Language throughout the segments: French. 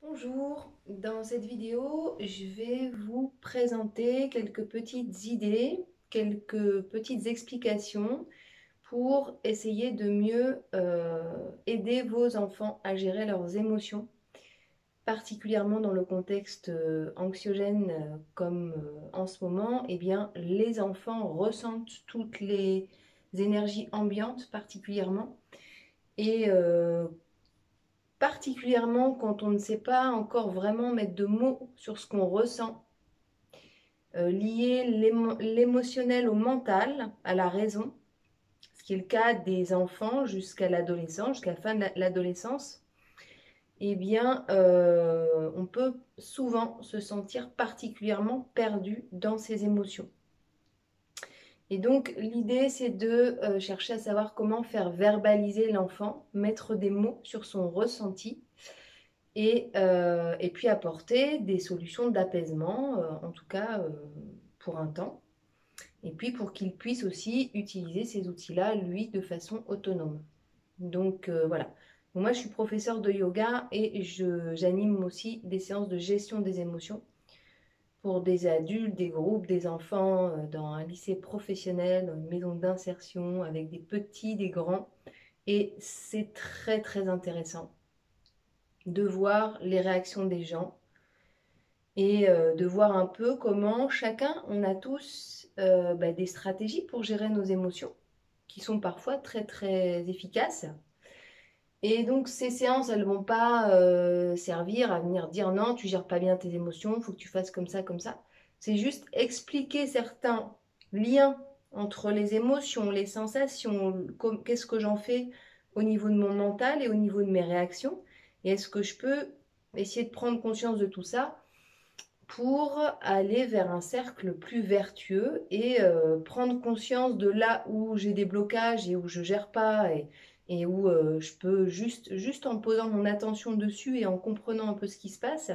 Bonjour, dans cette vidéo, je vais vous présenter quelques petites idées, quelques petites explications pour essayer de mieux aider vos enfants à gérer leurs émotions, particulièrement dans le contexte anxiogène comme en ce moment. Eh bien, les enfants ressentent toutes les énergies ambiantes particulièrement et particulièrement quand on ne sait pas encore vraiment mettre de mots sur ce qu'on ressent, lier l'émotionnel au mental, à la raison, ce qui est le cas des enfants jusqu'à l'adolescence, jusqu'à la fin de l'adolescence. Eh bien, on peut souvent se sentir particulièrement perdu dans ses émotions. Et donc, l'idée, c'est de chercher à savoir comment faire verbaliser l'enfant, mettre des mots sur son ressenti, et puis apporter des solutions d'apaisement, en tout cas pour un temps, et puis pour qu'il puisse aussi utiliser ces outils-là, lui, de façon autonome. Donc voilà. Moi, je suis professeure de yoga et j'anime aussi des séances de gestion des émotions pour des adultes, des groupes, des enfants, dans un lycée professionnel, dans une maison d'insertion, avec des petits, des grands. Et c'est très, très intéressant de voir les réactions des gens et de voir un peu comment chacun, on a tous des stratégies pour gérer nos émotions qui sont parfois très très efficaces. Et donc ces séances, elles vont pas servir à venir dire non, tu gères pas bien tes émotions, il faut que tu fasses comme ça, comme ça. C'est juste expliquer certains liens entre les émotions, les sensations, qu'est-ce que j'en fais au niveau de mon mental et au niveau de mes réactions. Et est-ce que je peux essayer de prendre conscience de tout ça pour aller vers un cercle plus vertueux et prendre conscience de là où j'ai des blocages et où je gère pas et où je peux juste en posant mon attention dessus et en comprenant un peu ce qui se passe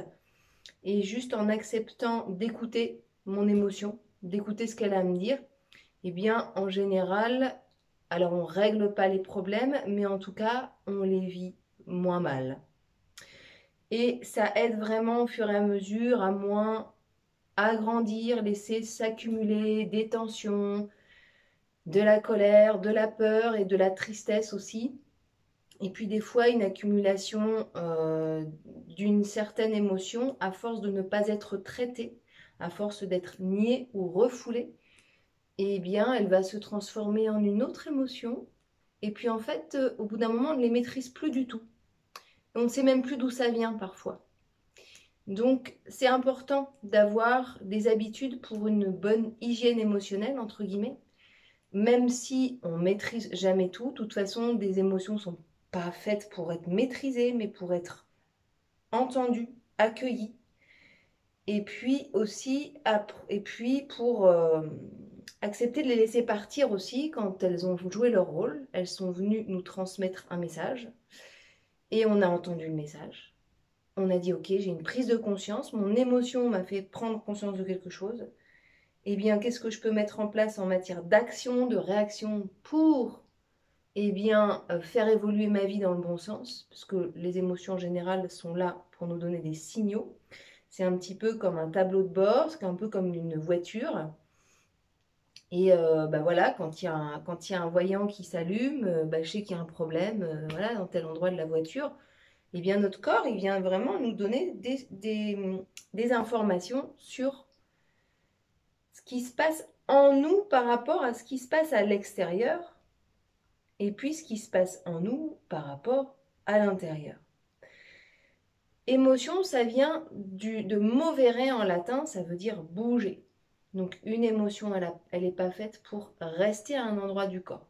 et juste en acceptant d'écouter mon émotion, d'écouter ce qu'elle a à me dire, eh bien en général, alors on règle pas les problèmes, mais en tout cas on les vit moins mal. Et ça aide vraiment au fur et à mesure à moins agrandir, laisser s'accumuler des tensions, de la colère, de la peur et de la tristesse aussi. Et puis des fois une accumulation d'une certaine émotion à force de ne pas être traitée, à force d'être niée ou refoulée, eh bien elle va se transformer en une autre émotion. Et puis en fait, au bout d'un moment, on ne les maîtrise plus du tout. On ne sait même plus d'où ça vient parfois. Donc, c'est important d'avoir des habitudes pour une bonne hygiène émotionnelle, entre guillemets, même si on maîtrise jamais tout. De toute façon, des émotions ne sont pas faites pour être maîtrisées, mais pour être entendues, accueillies. Et puis aussi, et puis pour accepter de les laisser partir aussi quand elles ont joué leur rôle. Elles sont venues nous transmettre un message et on a entendu le message. On a dit, ok, j'ai une prise de conscience, mon émotion m'a fait prendre conscience de quelque chose. Eh bien, qu'est-ce que je peux mettre en place en matière d'action, de réaction pour faire évoluer ma vie dans le bon sens? Parce que les émotions en général sont là pour nous donner des signaux. C'est un petit peu comme un tableau de bord, c'est un peu comme une voiture. Et voilà, quand il y a un voyant qui s'allume, je sais qu'il y a un problème voilà, dans tel endroit de la voiture. Eh bien, notre corps, il vient vraiment nous donner des informations sur ce qui se passe en nous par rapport à ce qui se passe à l'extérieur, et puis ce qui se passe en nous par rapport à l'intérieur. Émotion, ça vient de movere en latin, ça veut dire bouger. Donc une émotion, elle n'est pas faite pour rester à un endroit du corps.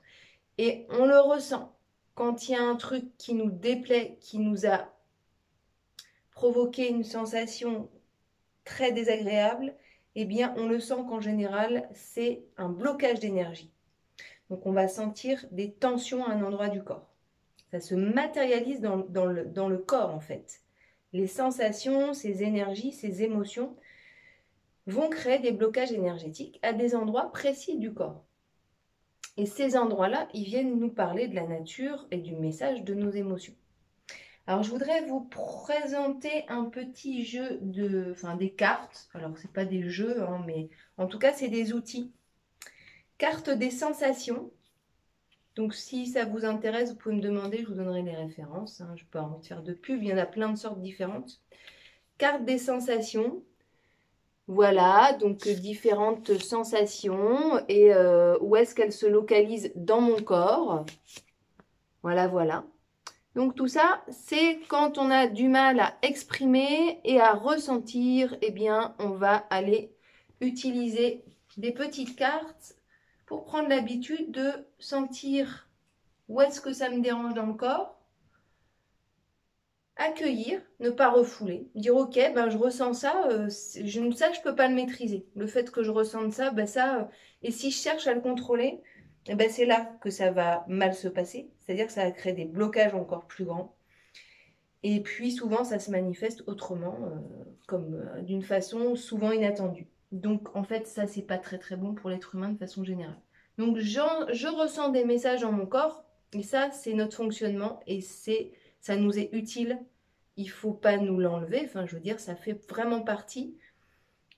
Et on le ressent quand il y a un truc qui nous déplaît, qui nous a provoqué une sensation très désagréable, eh bien on le sent qu'en général c'est un blocage d'énergie. Donc on va sentir des tensions à un endroit du corps. Ça se matérialise dans le corps en fait. Les sensations, ces énergies, ces émotions vont créer des blocages énergétiques à des endroits précis du corps. Et ces endroits-là, ils viennent nous parler de la nature et du message de nos émotions. Alors, je voudrais vous présenter un petit jeu des cartes. Alors, c'est pas des jeux, hein, mais en tout cas, c'est des outils. Carte des sensations. Donc, si ça vous intéresse, vous pouvez me demander, je vous donnerai les références. Hein. Je peux en faire de pub, il y en a plein de sortes différentes. Carte des sensations. Voilà, donc différentes sensations et où est-ce qu'elles se localisent dans mon corps. Voilà, voilà. Donc tout ça, c'est quand on a du mal à exprimer et à ressentir, eh bien, on va aller utiliser des petites cartes pour prendre l'habitude de sentir où est-ce que ça me dérange dans le corps, accueillir, ne pas refouler, dire ok, ben je ressens ça, je ne peux pas le maîtriser. Le fait que je ressente ça, ben ça, et si je cherche à le contrôler, eh ben c'est là que ça va mal se passer, c'est-à-dire que ça va créer des blocages encore plus grands. Et puis souvent, ça se manifeste autrement, comme d'une façon souvent inattendue. Donc en fait, ça, c'est pas très très bon pour l'être humain de façon générale. Donc je ressens des messages dans mon corps, et ça, c'est notre fonctionnement, et ça nous est utile. Il faut pas nous l'enlever, enfin je veux dire, ça fait vraiment partie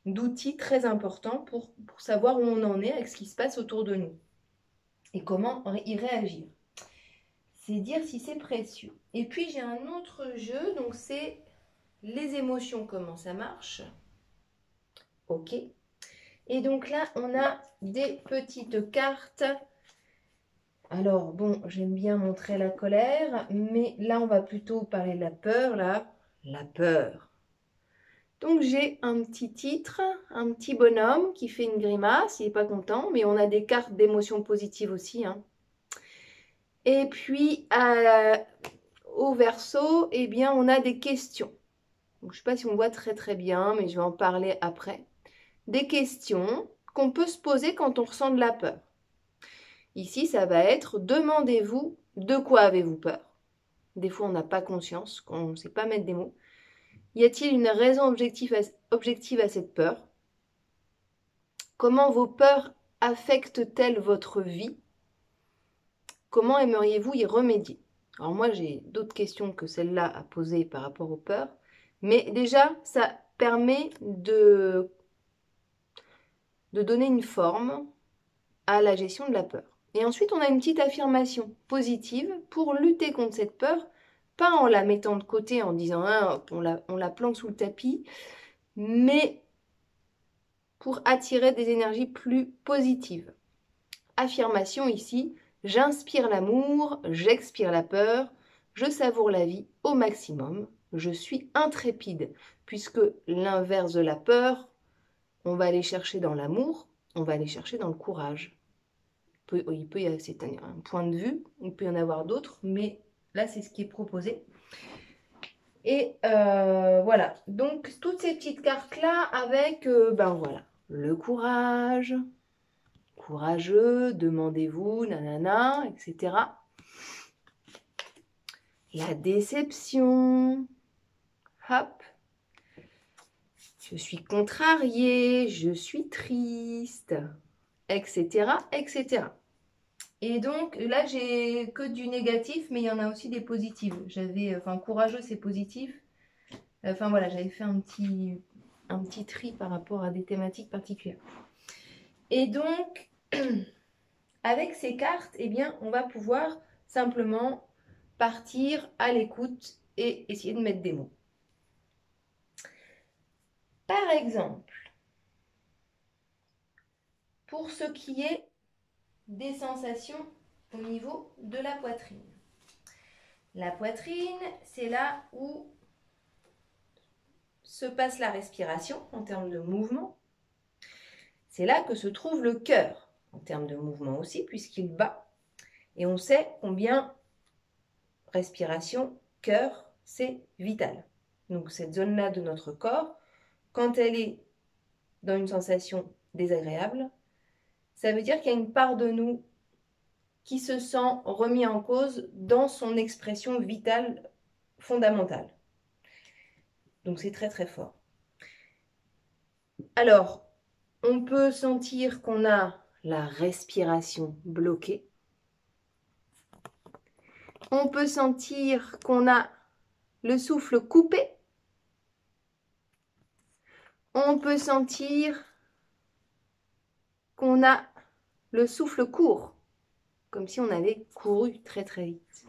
d'outils très importants pour savoir où on en est avec ce qui se passe autour de nous, et comment y réagir. C'est dire si c'est précieux. Et puis j'ai un autre jeu, donc c'est les émotions, comment ça marche. Ok. Et donc là, on a des petites cartes. Alors bon, j'aime bien montrer la colère, mais là, on va plutôt parler de la peur, là. La peur. Donc j'ai un petit titre, un petit bonhomme qui fait une grimace, il n'est pas content, mais on a des cartes d'émotions positives aussi. Hein. Et puis, au verso, eh bien, on a des questions. Donc, je ne sais pas si on voit très très bien, mais je vais en parler après. Des questions qu'on peut se poser quand on ressent de la peur. Ici, ça va être, demandez-vous de quoi avez-vous peur. Des fois, on n'a pas conscience, on ne sait pas mettre des mots. Y a-t-il une raison objective à cette peur? Comment vos peurs affectent-elles votre vie? Comment aimeriez-vous y remédier? Alors moi, j'ai d'autres questions que celle-là à poser par rapport aux peurs. Mais déjà, ça permet de donner une forme à la gestion de la peur. Et ensuite, on a une petite affirmation positive pour lutter contre cette peur, pas en la mettant de côté, en disant ah, on la plante sous le tapis, mais pour attirer des énergies plus positives. Affirmation ici, j'inspire l'amour, j'expire la peur, je savoure la vie au maximum, je suis intrépide, puisque l'inverse de la peur, on va aller chercher dans l'amour, on va aller chercher dans le courage. C'est un point de vue, il peut y en avoir d'autres, mais là, c'est ce qui est proposé. Et voilà, donc toutes ces petites cartes-là avec, voilà, le courage, courageux, demandez-vous, nanana, etc. La déception, hop, je suis contrariée, je suis triste, etc., etc. Et donc, là, j'ai que du négatif, mais il y en a aussi des positifs. Courageux, c'est positif. Voilà, j'avais fait un petit tri par rapport à des thématiques particulières. Et donc, avec ces cartes, eh bien, on va pouvoir simplement partir à l'écoute et essayer de mettre des mots. Par exemple, pour ce qui est des sensations au niveau de la poitrine. La poitrine, c'est là où se passe la respiration en termes de mouvement. C'est là que se trouve le cœur en termes de mouvement aussi, puisqu'il bat. Et on sait combien respiration, cœur, c'est vital. Donc cette zone-là de notre corps, quand elle est dans une sensation désagréable, ça veut dire qu'il y a une part de nous qui se sent remis en cause dans son expression vitale fondamentale. Donc c'est très très fort. Alors, on peut sentir qu'on a la respiration bloquée. On peut sentir qu'on a le souffle coupé. On peut sentir qu'on a le souffle court, comme si on avait couru très très vite.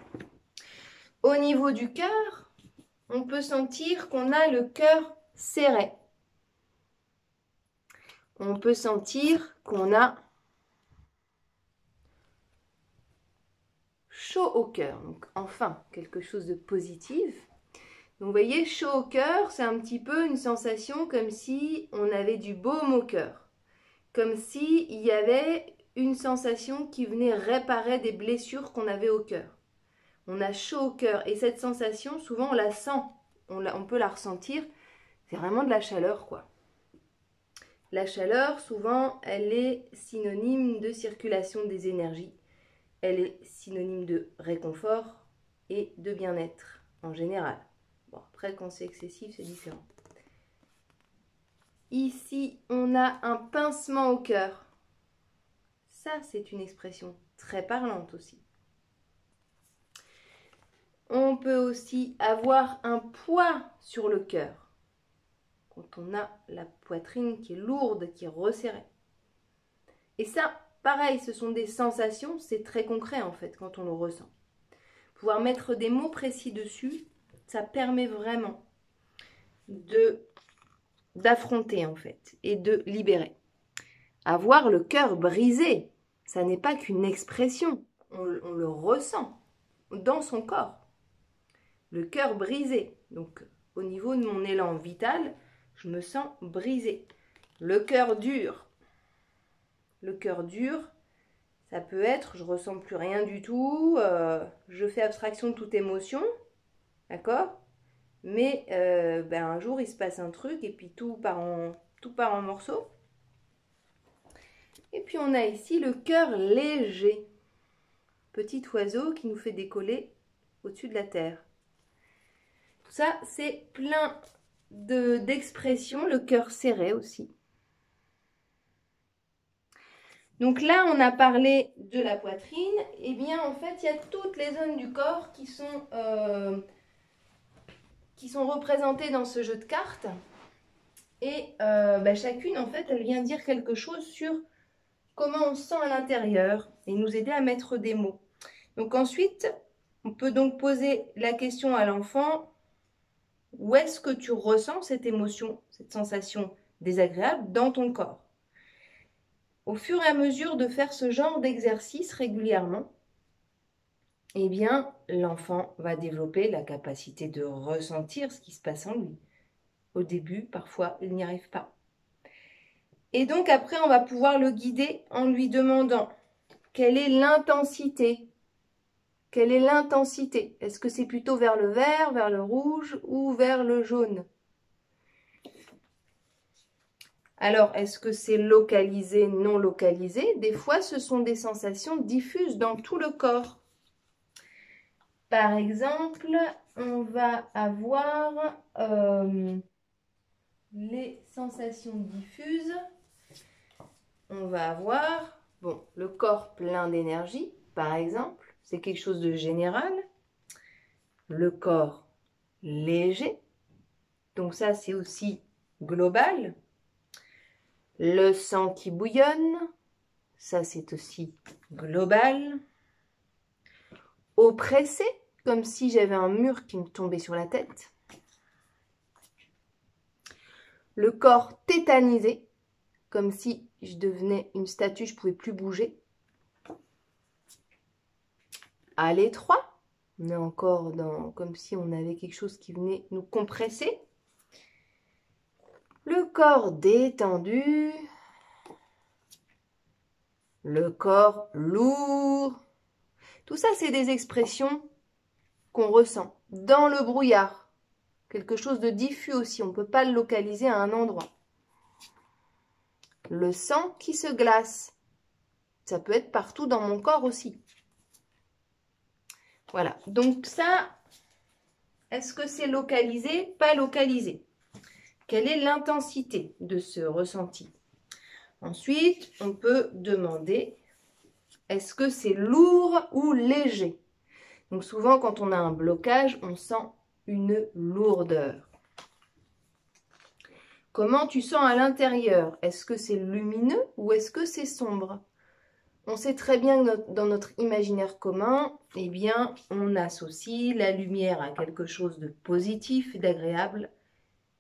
Au niveau du cœur, on peut sentir qu'on a le cœur serré. On peut sentir qu'on a chaud au cœur. Donc enfin, quelque chose de positif. Donc vous voyez, chaud au cœur, c'est un petit peu une sensation comme si on avait du baume au cœur. Comme s'il y avait une sensation qui venait réparer des blessures qu'on avait au cœur. On a chaud au cœur et cette sensation, souvent on la sent, on peut la ressentir, c'est vraiment de la chaleur quoi. La chaleur, souvent, elle est synonyme de circulation des énergies, elle est synonyme de réconfort et de bien-être en général. Bon, après quand c'est excessif, c'est différent. Ici, on a un pincement au cœur. Ça, c'est une expression très parlante aussi. On peut aussi avoir un poids sur le cœur. Quand on a la poitrine qui est lourde, qui est resserrée. Et ça, pareil, ce sont des sensations, c'est très concret en fait quand on le ressent. Pouvoir mettre des mots précis dessus, ça permet vraiment d'affronter en fait et de libérer. Avoir le cœur brisé, ça n'est pas qu'une expression, on le ressent dans son corps. Le cœur brisé, donc au niveau de mon élan vital, je me sens brisé. Le cœur dur, ça peut être, je ressens plus rien du tout, je fais abstraction de toute émotion, d'accord? Mais un jour il se passe un truc et puis tout part en morceaux. Et puis on a ici le cœur léger, petit oiseau qui nous fait décoller au-dessus de la terre. Tout ça, c'est plein d'expressions, le cœur serré aussi. Donc là, on a parlé de la poitrine. Et bien, en fait, il y a toutes les zones du corps qui sont représentées dans ce jeu de cartes. Et chacune, en fait, elle vient dire quelque chose sur comment on se sent à l'intérieur et nous aider à mettre des mots. Donc ensuite, on peut donc poser la question à l'enfant, où est-ce que tu ressens cette émotion, cette sensation désagréable dans ton corps? Au fur et à mesure de faire ce genre d'exercice régulièrement, eh bien, l'enfant va développer la capacité de ressentir ce qui se passe en lui. Au début, parfois, il n'y arrive pas. Et donc après, on va pouvoir le guider en lui demandant quelle est l'intensité. Quelle est l'intensité? Est-ce que c'est plutôt vers le vert, vers le rouge ou vers le jaune? Alors, est-ce que c'est localisé, non localisé? Des fois, ce sont des sensations diffuses dans tout le corps. Par exemple, on va avoir les sensations diffuses. On va avoir le corps plein d'énergie, par exemple. C'est quelque chose de général. Le corps léger. Donc ça, c'est aussi global. Le sang qui bouillonne. Ça, c'est aussi global. Oppressé, comme si j'avais un mur qui me tombait sur la tête. Le corps tétanisé, comme si je devenais une statue, je ne pouvais plus bouger. À l'étroit, on est encore comme si on avait quelque chose qui venait nous compresser. Le corps détendu. Le corps lourd. Tout ça, c'est des expressions qu'on ressent dans le brouillard. Quelque chose de diffus aussi, on ne peut pas le localiser à un endroit. Le sang qui se glace. Ça peut être partout dans mon corps aussi. Voilà, donc ça, est-ce que c'est localisé, pas localisé? Quelle est l'intensité de ce ressenti? Ensuite, on peut demander, est-ce que c'est lourd ou léger? Donc souvent, quand on a un blocage, on sent une lourdeur. Comment tu sens à l'intérieur? Est-ce que c'est lumineux ou est-ce que c'est sombre? On sait très bien que dans notre imaginaire commun, eh bien, on associe la lumière à quelque chose de positif et d'agréable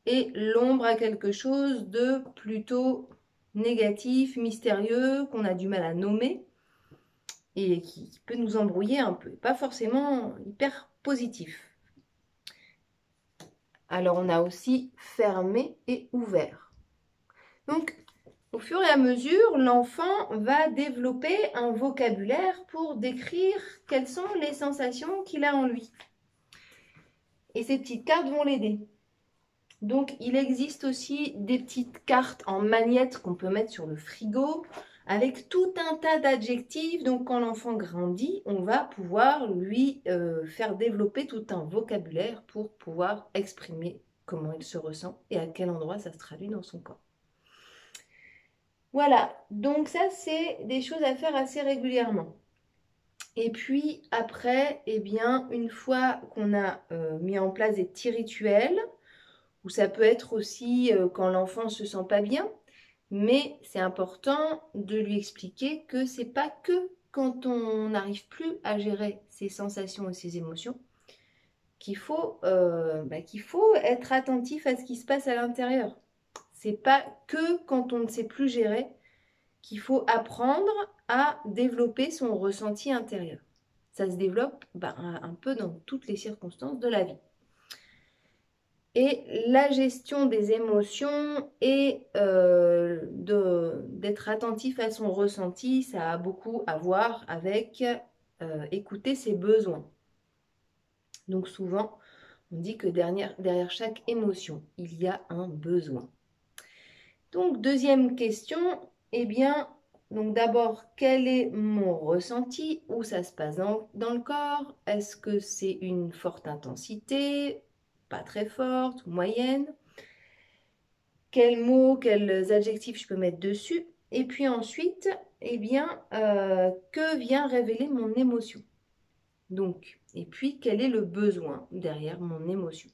et l'ombre à quelque chose de plutôt négatif, mystérieux, qu'on a du mal à nommer et qui peut nous embrouiller un peu, pas forcément hyper positif. Alors, on a aussi fermé et ouvert. Donc, au fur et à mesure, l'enfant va développer un vocabulaire pour décrire quelles sont les sensations qu'il a en lui. Et ces petites cartes vont l'aider. Donc, il existe aussi des petites cartes en magnette qu'on peut mettre sur le frigo avec tout un tas d'adjectifs. Donc, quand l'enfant grandit, on va pouvoir lui faire développer tout un vocabulaire pour pouvoir exprimer comment il se ressent et à quel endroit ça se traduit dans son corps. Voilà, donc ça, c'est des choses à faire assez régulièrement. Et puis après, eh bien, une fois qu'on a mis en place des petits rituels, ou ça peut être aussi quand l'enfant ne se sent pas bien, mais c'est important de lui expliquer que c'est pas que quand on n'arrive plus à gérer ses sensations et ses émotions qu'il faut être attentif à ce qui se passe à l'intérieur. C'est pas que quand on ne sait plus gérer qu'il faut apprendre à développer son ressenti intérieur. Ça se développe un peu dans toutes les circonstances de la vie. Et la gestion des émotions et d'être attentif à son ressenti, ça a beaucoup à voir avec écouter ses besoins. Donc souvent, on dit que derrière chaque émotion, il y a un besoin. Donc deuxième question, eh bien, donc d'abord, quel est mon ressenti? Où ça se passe dans le corps? Est-ce que c'est une forte intensité? Pas très forte, moyenne? Quels mots, quels adjectifs je peux mettre dessus? Et puis ensuite, eh bien, que vient révéler mon émotion? Donc, et puis, quel est le besoin derrière mon émotion?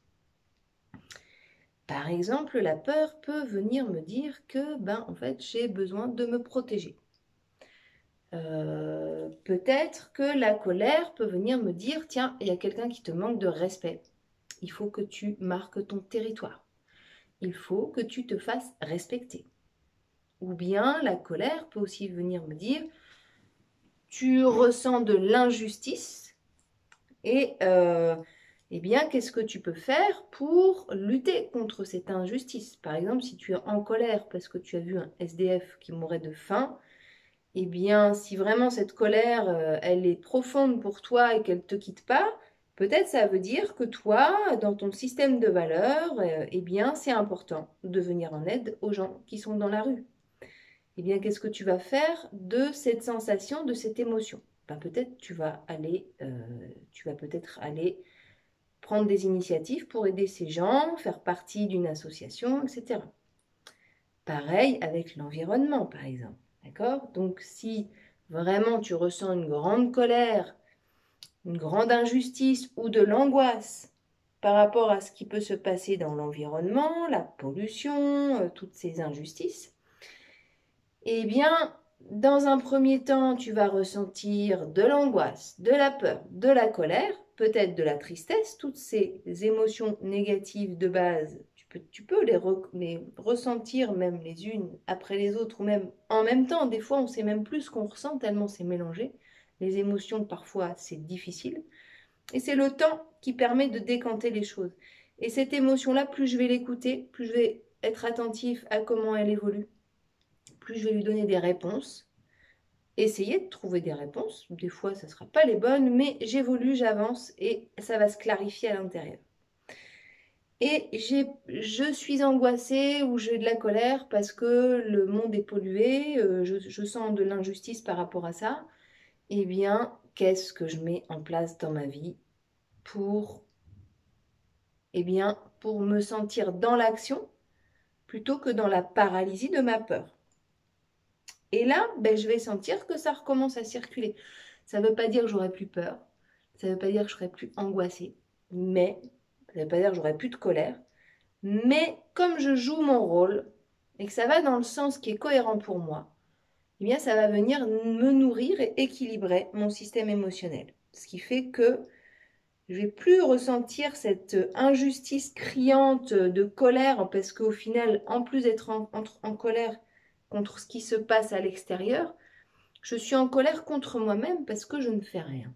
Par exemple, la peur peut venir me dire que, en fait, j'ai besoin de me protéger. Peut-être que la colère peut venir me dire, tiens, il y a quelqu'un qui te manque de respect. Il faut que tu marques ton territoire. Il faut que tu te fasses respecter. Ou bien la colère peut aussi venir me dire, tu ressens de l'injustice et eh bien, qu'est-ce que tu peux faire pour lutter contre cette injustice? Par exemple, si tu es en colère parce que tu as vu un SDF qui mourait de faim, eh bien, si vraiment cette colère, elle est profonde pour toi et qu'elle ne te quitte pas, peut-être ça veut dire que toi, dans ton système de valeurs, eh bien, c'est important de venir en aide aux gens qui sont dans la rue. Eh bien, qu'est-ce que tu vas faire de cette sensation, de cette émotion? Peut-être tu vas peut-être aller prendre des initiatives pour aider ces gens, faire partie d'une association, etc. Pareil avec l'environnement, par exemple. D'accord? Donc, si vraiment tu ressens une grande colère, une grande injustice ou de l'angoisse par rapport à ce qui peut se passer dans l'environnement, la pollution, toutes ces injustices, eh bien, dans un premier temps, tu vas ressentir de l'angoisse, de la peur, de la colère, peut-être de la tristesse, toutes ces émotions négatives de base, tu peux les ressentir même les unes après les autres, ou même en même temps. Des fois, on sait même plus ce qu'on ressent tellement c'est mélangé. Les émotions, parfois, c'est difficile. Et c'est le temps qui permet de décanter les choses. Et cette émotion-là, plus je vais l'écouter, plus je vais être attentif à comment elle évolue, plus je vais lui donner des réponses. Essayer de trouver des réponses. Des fois, ça ne sera pas les bonnes, mais j'évolue, j'avance et ça va se clarifier à l'intérieur. Et je suis angoissée ou j'ai de la colère parce que le monde est pollué, je sens de l'injustice par rapport à ça. Eh bien, qu'est-ce que je mets en place dans ma vie pour, pour me sentir dans l'action plutôt que dans la paralysie de ma peur? Et là, je vais sentir que ça recommence à circuler. Ça ne veut pas dire que j'aurai plus peur. Ça ne veut pas dire que je serai plus angoissée. Mais Ça ne veut pas dire que j'aurai plus de colère. Mais comme je joue mon rôle et que ça va dans le sens qui est cohérent pour moi, eh bien, ça va venir me nourrir et équilibrer mon système émotionnel. Ce qui fait que je ne vais plus ressentir cette injustice criante de colère parce qu'au final, en plus d'être en colère contre ce qui se passe à l'extérieur, je suis en colère contre moi-même parce que je ne fais rien.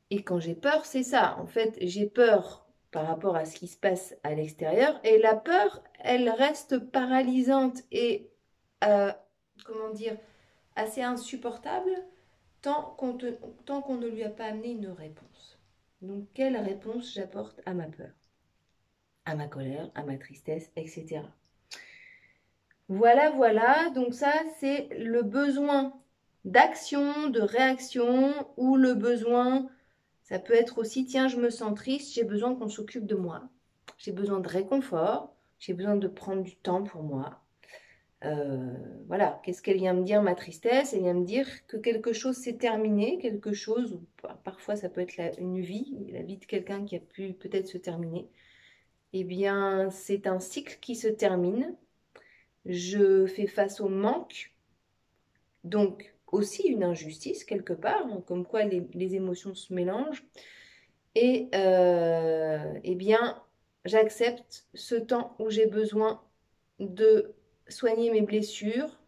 Et quand j'ai peur, c'est ça. En fait, j'ai peur par rapport à ce qui se passe à l'extérieur. Et la peur, elle reste paralysante et, comment dire, assez insupportable tant qu'on ne lui a pas amené une réponse. Donc, quelle réponse j'apporte à ma peur, à ma colère, à ma tristesse, etc. Voilà, voilà. Donc ça, c'est le besoin d'action, de réaction ou le besoin, ça peut être aussi, tiens, je me sens triste, j'ai besoin qu'on s'occupe de moi. J'ai besoin de réconfort, j'ai besoin de prendre du temps pour moi. Voilà, qu'est-ce qu'elle vient me dire, ma tristesse? Elle vient me dire que quelque chose s'est terminé, quelque chose, ou parfois ça peut être une vie, la vie de quelqu'un qui a pu peut-être se terminer. Eh bien, c'est un cycle qui se termine. Je fais face au manque, donc aussi une injustice quelque part, hein, comme quoi les émotions se mélangent. Et eh bien, j'accepte ce temps où j'ai besoin de soigner mes blessures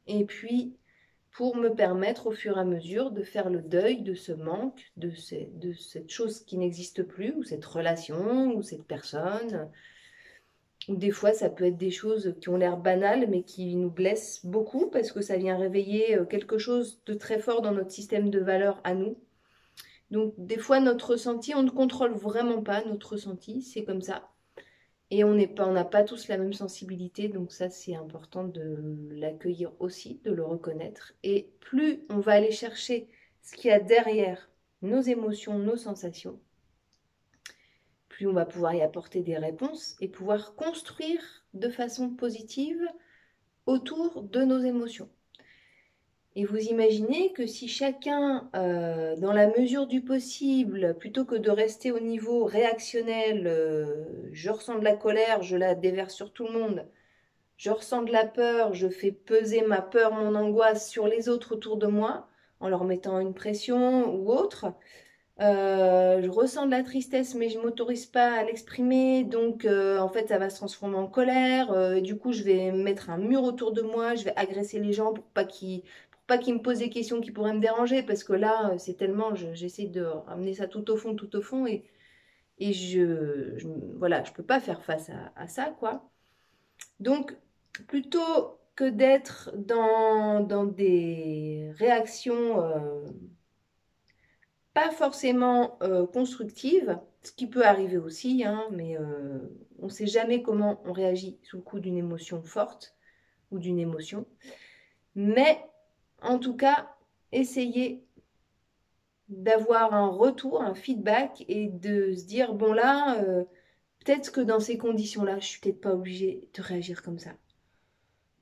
et puis pour me permettre au fur et à mesure de faire le deuil de ce manque, de cette chose qui n'existe plus, ou cette relation, ou cette personne. Ou des fois, ça peut être des choses qui ont l'air banales, mais qui nous blessent beaucoup parce que ça vient réveiller quelque chose de très fort dans notre système de valeurs à nous. Donc, des fois, notre ressenti, on ne contrôle vraiment pas notre ressenti, c'est comme ça. Et on n'a pas tous la même sensibilité, donc ça, c'est important de l'accueillir aussi, de le reconnaître. Et plus on va aller chercher ce qu'il y a derrière nos émotions, nos sensations, plus on va pouvoir y apporter des réponses et pouvoir construire de façon positive autour de nos émotions. Et vous imaginez que si chacun, dans la mesure du possible, plutôt que de rester au niveau réactionnel, je ressens de la colère, je la déverse sur tout le monde, je ressens de la peur, je fais peser ma peur, mon angoisse sur les autres autour de moi, en leur mettant une pression ou autre. Je ressens de la tristesse, mais je ne m'autorise pas à l'exprimer, donc en fait ça va se transformer en colère. Et du coup, je vais mettre un mur autour de moi, je vais agresser les gens pour pas qu'ils me posent des questions qui pourraient me déranger, parce que là, c'est tellement, j'essaie de ramener ça tout au fond, et voilà, je peux pas faire face à ça, quoi. Donc, plutôt que d'être dans des réactions pas forcément constructives, ce qui peut arriver aussi, hein, mais on ne sait jamais comment on réagit sous le coup d'une émotion forte ou d'une émotion. Mais en tout cas, essayez d'avoir un retour, un feedback et de se dire, bon là, peut-être que dans ces conditions-là, je suis peut-être pas obligée de réagir comme ça.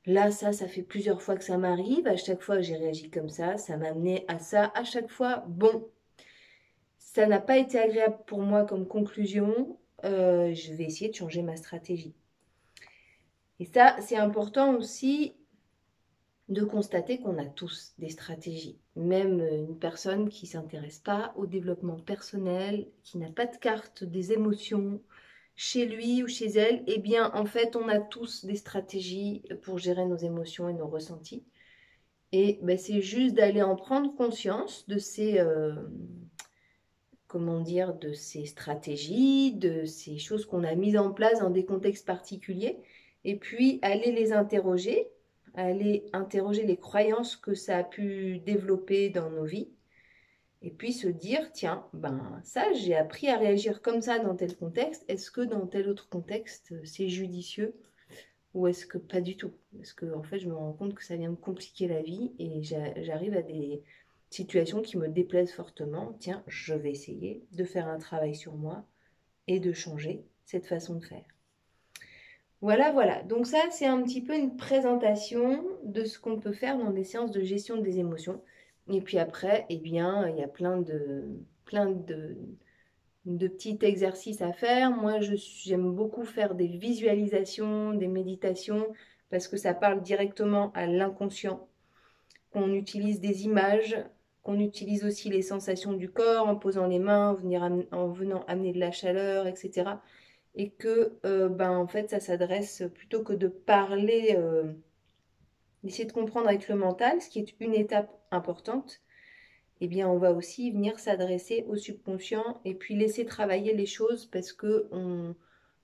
Là, ça fait plusieurs fois que ça m'arrive. À chaque fois, j'ai réagi comme ça m'a amené à ça. À chaque fois, bon, ça n'a pas été agréable pour moi comme conclusion. Je vais essayer de changer ma stratégie. Et ça, c'est important aussi de constater qu'on a tous des stratégies. Même une personne qui ne s'intéresse pas au développement personnel, qui n'a pas de carte des émotions chez lui ou chez elle, eh bien, en fait, on a tous des stratégies pour gérer nos émotions et nos ressentis. Et ben, c'est juste d'aller en prendre conscience de ces, comment dire, de ces stratégies, de ces choses qu'on a mises en place dans des contextes particuliers, et puis aller les interroger, aller interroger les croyances que ça a pu développer dans nos vies, et puis se dire, tiens, ben ça, j'ai appris à réagir comme ça dans tel contexte, est-ce que dans tel autre contexte, c'est judicieux, ou est-ce que pas du tout? Est-ce que, en fait, je me rends compte que ça vient me compliquer la vie, et j'arrive à des situation qui me déplaise fortement, tiens, je vais essayer de faire un travail sur moi et de changer cette façon de faire. Voilà, voilà. Donc ça, c'est un petit peu une présentation de ce qu'on peut faire dans des séances de gestion des émotions. Et puis après, eh bien, il y a plein de petits exercices à faire. Moi, j'aime beaucoup faire des visualisations, des méditations, parce que ça parle directement à l'inconscient, qu'on utilise des images, qu'on utilise aussi les sensations du corps en posant les mains, en venant amener de la chaleur, etc. Et que, en fait, ça s'adresse, plutôt que de parler, d'essayer de comprendre avec le mental, ce qui est une étape importante, eh bien, on va aussi venir s'adresser au subconscient et puis laisser travailler les choses parce que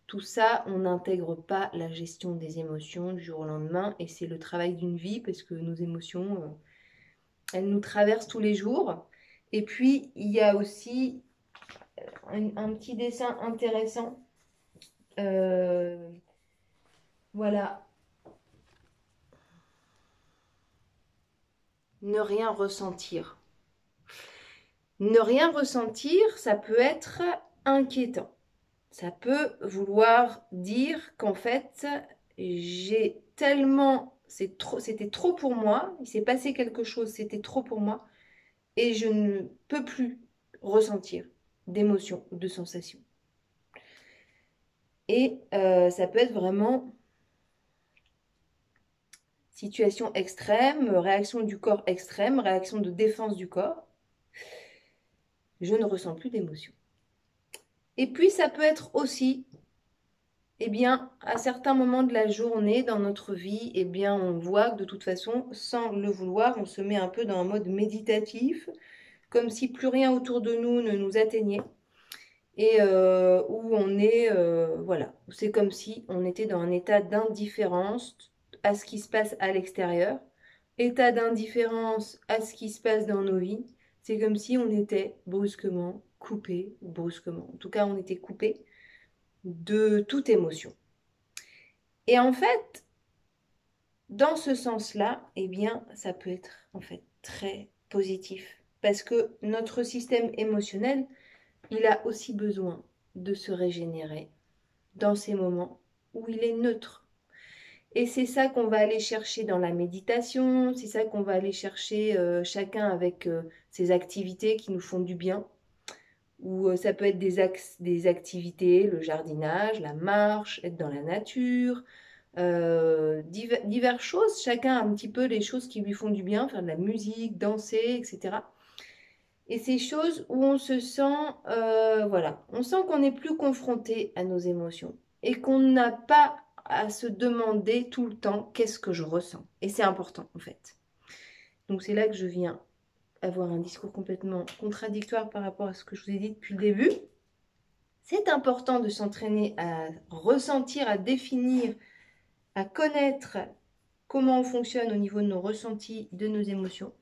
tout ça, on n'intègre pas la gestion des émotions du jour au lendemain et c'est le travail d'une vie parce que nos émotions, elles nous traversent tous les jours. Et puis, il y a aussi un petit dessin intéressant. Voilà, ne rien ressentir. Ne rien ressentir, ça peut être inquiétant. Ça peut vouloir dire qu'en fait, c'était trop pour moi, il s'est passé quelque chose, c'était trop pour moi, et je ne peux plus ressentir d'émotions ou de sensations. Et ça peut être vraiment situation extrême, réaction du corps extrême, réaction de défense du corps. Je ne ressens plus d'émotions. Et puis ça peut être aussi, eh bien, à certains moments de la journée dans notre vie, eh bien, on voit que de toute façon, sans le vouloir, on se met un peu dans un mode méditatif, comme si plus rien autour de nous ne nous atteignait, et où on est, voilà, c'est comme si on était dans un état d'indifférence à ce qui se passe à l'extérieur, état d'indifférence à ce qui se passe dans nos vies. C'est comme si on était brusquement coupé, brusquement, en tout cas, on était coupé de toute émotion. Et en fait, dans ce sens-là, eh bien, ça peut être en fait très positif parce que notre système émotionnel, il a aussi besoin de se régénérer dans ces moments où il est neutre. Et c'est ça qu'on va aller chercher dans la méditation, c'est ça qu'on va aller chercher chacun avec ses activités qui nous font du bien. Ou ça peut être des activités, le jardinage, la marche, être dans la nature, diverses choses. Chacun a un petit peu les choses qui lui font du bien, faire de la musique, danser, etc. Et ces choses où on se sent, voilà, on sent qu'on n'est plus confronté à nos émotions et qu'on n'a pas à se demander tout le temps qu'est-ce que je ressens. Et c'est important en fait. Donc c'est là que je viens avoir un discours complètement contradictoire par rapport à ce que je vous ai dit depuis le début. C'est important de s'entraîner à ressentir, à définir, à connaître comment on fonctionne au niveau de nos ressentis, de nos émotions.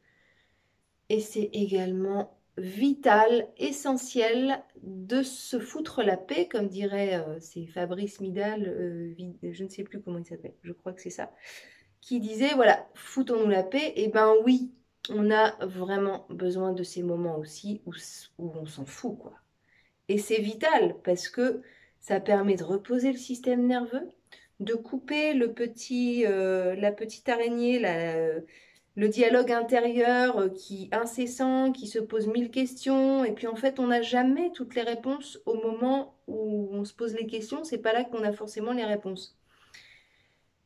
Et c'est également vital, essentiel de se foutre la paix, comme dirait c'est Fabrice Midal, je ne sais plus comment il s'appelle, je crois que c'est ça, qui disait, voilà, foutons-nous la paix. Et ben oui, on a vraiment besoin de ces moments aussi où on s'en fout, quoi. Et c'est vital parce que ça permet de reposer le système nerveux, de couper la petite araignée, le dialogue intérieur qui incessant, qui se pose mille questions. Et puis en fait, on n'a jamais toutes les réponses au moment où on se pose les questions. C'est pas là qu'on a forcément les réponses.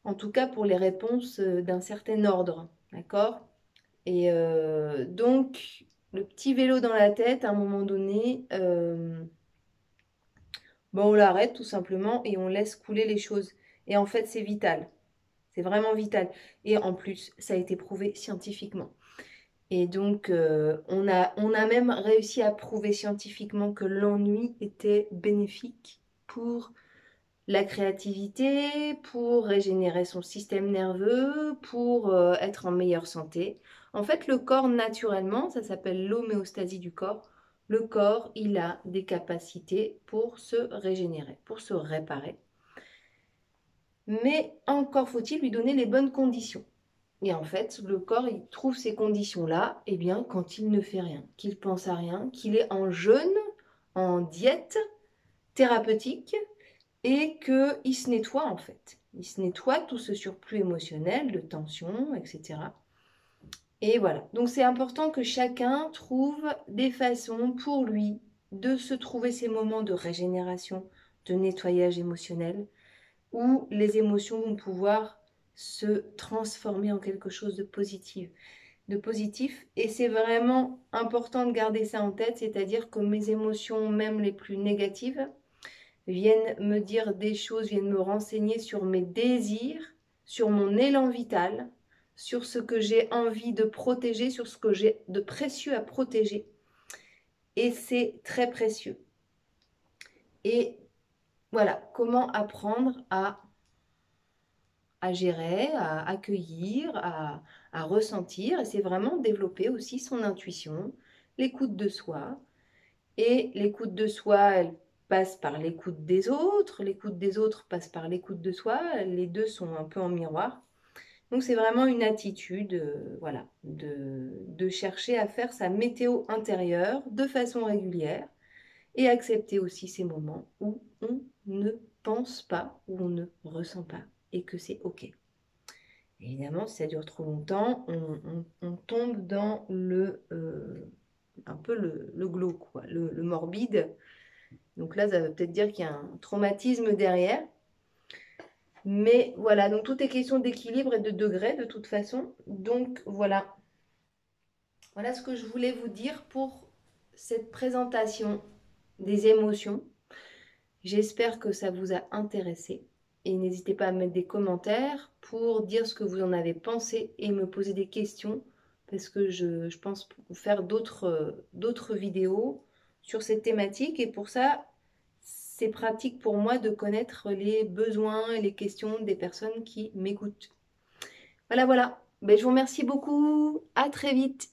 En tout cas, pour les réponses d'un certain ordre, d'accord? Et donc, le petit vélo dans la tête, à un moment donné, on l'arrête tout simplement et on laisse couler les choses. Et en fait, c'est vital. C'est vraiment vital. Et en plus, ça a été prouvé scientifiquement. Et donc, on a même réussi à prouver scientifiquement que l'ennui était bénéfique pour la créativité, pour régénérer son système nerveux, pour être en meilleure santé. En fait, le corps, naturellement, ça s'appelle l'homéostasie du corps. Le corps, il a des capacités pour se régénérer, pour se réparer. Mais encore faut-il lui donner les bonnes conditions. Et en fait, le corps, il trouve ces conditions-là, eh bien, quand il ne fait rien, qu'il pense à rien, qu'il est en jeûne, en diète thérapeutique, et qu'il se nettoie en fait. Il se nettoie tout ce surplus émotionnel, de tension, etc. Et voilà. Donc c'est important que chacun trouve des façons pour lui de se trouver ces moments de régénération, de nettoyage émotionnel, où les émotions vont pouvoir se transformer en quelque chose de positif. Et c'est vraiment important de garder ça en tête, c'est-à-dire que mes émotions, même les plus négatives, viennent me dire des choses, viennent me renseigner sur mes désirs, sur mon élan vital, sur ce que j'ai envie de protéger, sur ce que j'ai de précieux à protéger. Et c'est très précieux. Et voilà, comment apprendre à gérer, à accueillir, à ressentir. Et c'est vraiment développer aussi son intuition, l'écoute de soi. Et l'écoute de soi, elle passe par l'écoute des autres passe par l'écoute de soi. Les deux sont un peu en miroir. Donc c'est vraiment une attitude, voilà, de chercher à faire sa météo intérieure de façon régulière et accepter aussi ces moments où on ne pense pas, où on ne ressent pas et que c'est OK. Évidemment, si ça dure trop longtemps, on tombe dans un peu le glauque, quoi, le morbide. Donc là, ça veut peut-être dire qu'il y a un traumatisme derrière. Mais voilà, donc tout est question d'équilibre et de degré de toute façon. Donc voilà. Voilà ce que je voulais vous dire pour cette présentation des émotions. J'espère que ça vous a intéressé. Et n'hésitez pas à mettre des commentaires pour dire ce que vous en avez pensé et me poser des questions. Parce que je pense faire d'autres vidéos sur cette thématique. Et pour ça, c'est pratique pour moi de connaître les besoins et les questions des personnes qui m'écoutent. Voilà, voilà. Ben, je vous remercie beaucoup. À très vite.